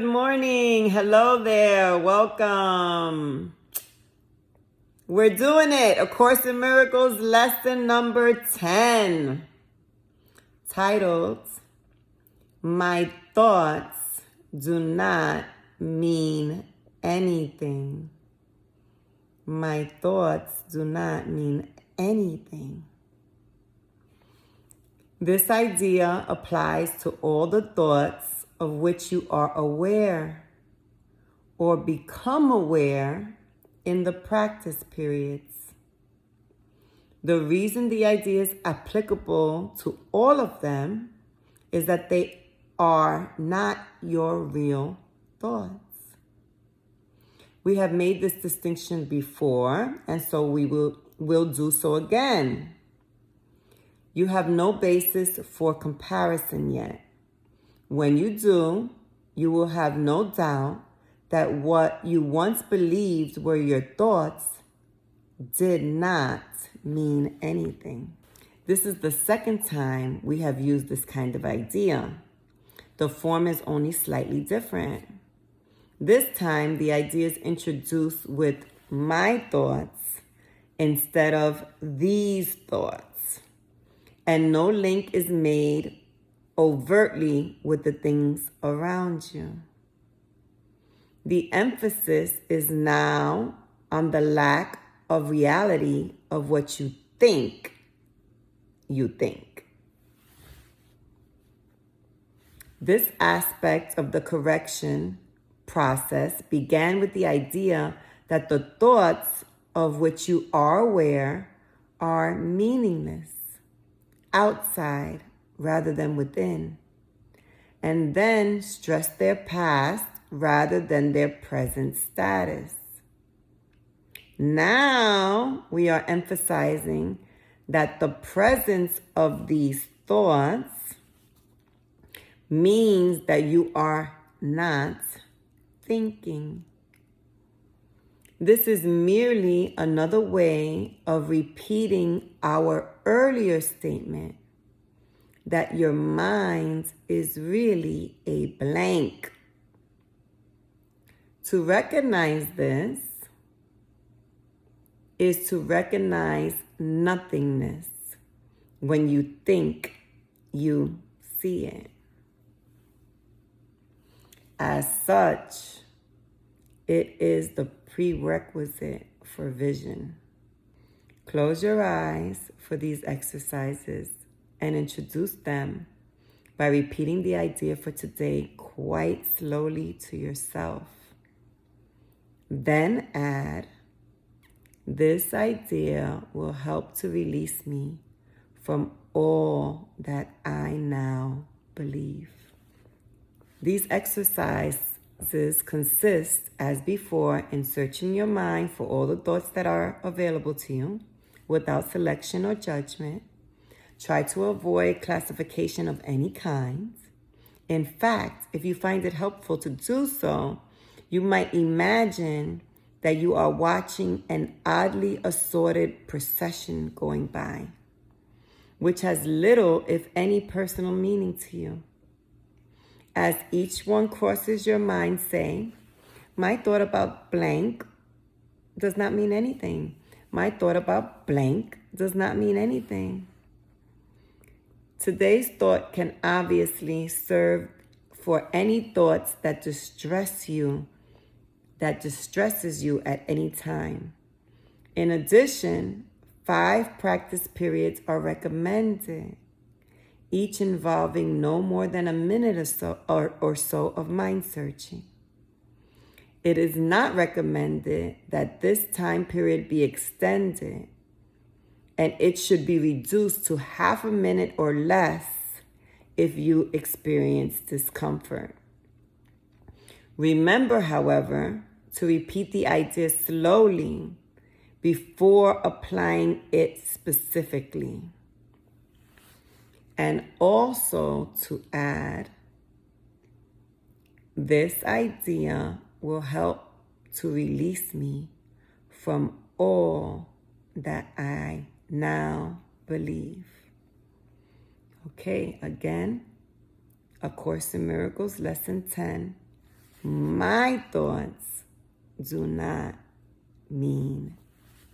Good morning. Hello there. Welcome. We're doing it. A Course in Miracles lesson number 10. Titled, My Thoughts Do Not Mean Anything. My thoughts do not mean anything. This idea applies to all the thoughts of which you are aware or become aware in the practice periods. The reason the idea is applicable to all of them is that they are not your real thoughts. We have made this distinction before, and so we will do so again. You have no basis for comparison yet. When you do, you will have no doubt that what you once believed were your thoughts did not mean anything. This is the second time we have used this kind of idea. The form is only slightly different. This time, the idea is introduced with my thoughts instead of these thoughts, and no link is made overtly with the things around you. The emphasis is now on the lack of reality of what you think you think. This aspect of the correction process began with the idea that the thoughts of which you are aware are meaningless, outside rather than within, and then stress their past rather than their present status. Now we are emphasizing that the presence of these thoughts means that you are not thinking. This is merely another way of repeating our earlier statement that your mind is really a blank. To recognize this is to recognize nothingness when you think you see it. As such, it is the prerequisite for vision. Close your eyes for these exercises and introduce them by repeating the idea for today quite slowly to yourself. Then add, this idea will help to release me from all that I now believe. These exercises consist, as before, in searching your mind for all the thoughts that are available to you without selection or judgment. Try to avoid classification of any kind. In fact, if you find it helpful to do so, you might imagine that you are watching an oddly assorted procession going by, which has little, if any, personal meaning to you. As each one crosses your mind, say, my thought about blank does not mean anything. My thought about blank does not mean anything. Today's thought can obviously serve for any thoughts that distresses you at any time. In addition, 5 practice periods are recommended, each involving no more than a minute or so of mind searching. It is not recommended that this time period be extended, and it should be reduced to half a minute or less if you experience discomfort. Remember, however, to repeat the idea slowly before applying it specifically. And also to add, this idea will help to release me from all that I now believe. Okay, again, A Course in Miracles, Lesson 10. My thoughts do not mean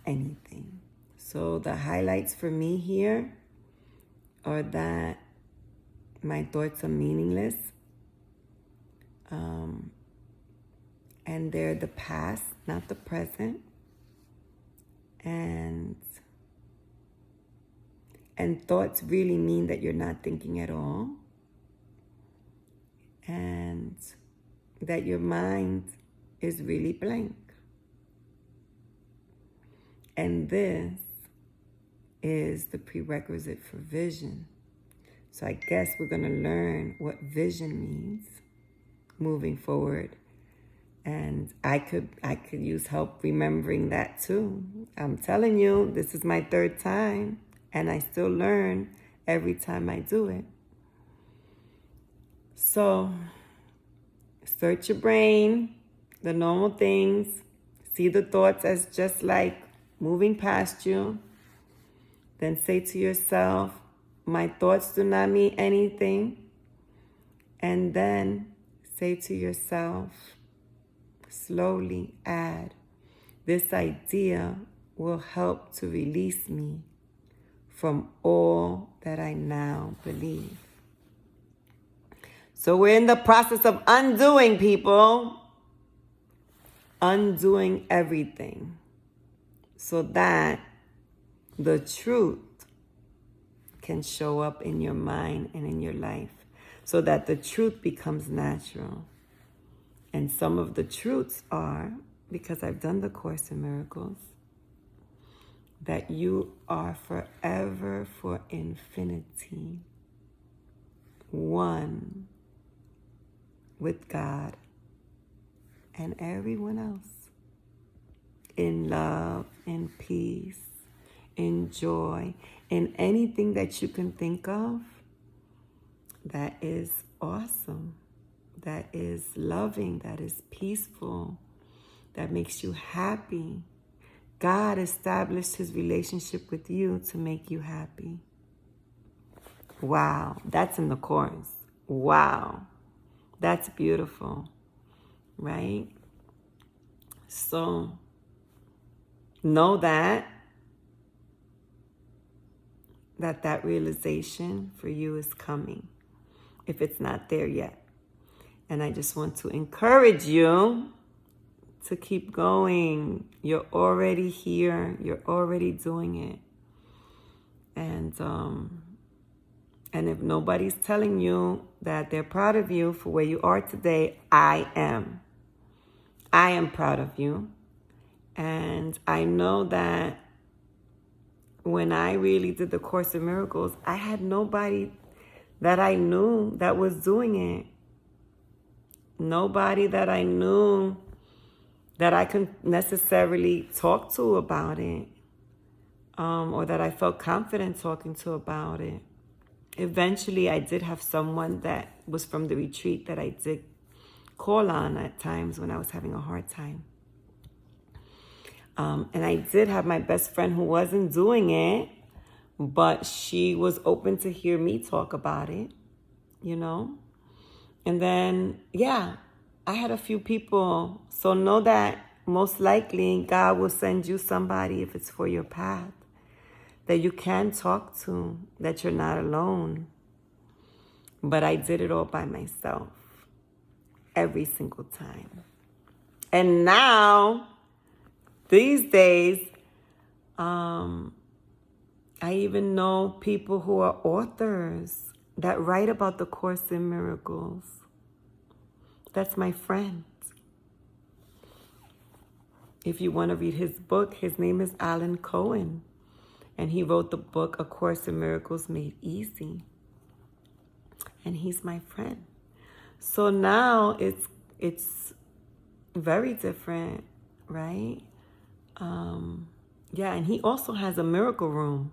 anything. So the highlights for me here are that my thoughts are meaningless. And they're the past, not the present. And thoughts really mean that you're not thinking at all. And that your mind is really blank. And this is the prerequisite for vision. So I guess we're going to learn what vision means moving forward. And I could use help remembering that too. I'm telling you, this is my third time, and I still learn every time I do it. So search your brain, the normal things, see the thoughts as just like moving past you. Then say to yourself, my thoughts do not mean anything. And then say to yourself, slowly add, this idea will help to release me from all that I now believe. So we're in the process of undoing, people. Undoing everything so that the truth can show up in your mind and in your life, so that the truth becomes natural. And some of the truths are, because I've done the Course in Miracles, that you are forever for infinity one with God and everyone else, in love, in peace, in joy, in anything that you can think of that is awesome, that is loving, that is peaceful, that makes you happy. God established his relationship with you to make you happy. Wow, that's in the Course. Wow, that's beautiful, right? So know that realization for you is coming, if it's not there yet. And I just want to encourage you to keep going. You're already here. You're already doing it. And if nobody's telling you that they're proud of you for where you are today, I am. I am proud of you. And I know that when I really did the Course in Miracles, I had nobody that I knew that was doing it. Nobody that I knew that I could necessarily talk to about it, or that I felt confident talking to about it. Eventually, I did have someone that was from the retreat that I did call on at times when I was having a hard time. And I did have my best friend who wasn't doing it, but she was open to hear me talk about it, you know? And then, I had a few people. So know that most likely God will send you somebody if it's for your path that you can talk to, that you're not alone. But I did it all by myself every single time. And now, these days, I even know people who are authors that write about the Course in Miracles. That's my friend. If you want to read his book, his name is Alan Cohen. And he wrote the book, A Course in Miracles Made Easy. And he's my friend. So now it's very different, right? And he also has a miracle room.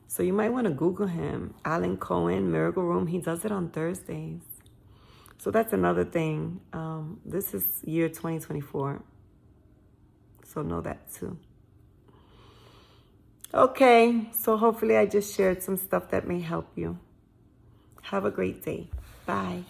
So you might want to Google him, Alan Cohen, Miracle Room. He does it on Thursdays. So that's another thing. This is year 2024. So know that too. Okay, so hopefully I just shared some stuff that may help you. Have a great day. Bye.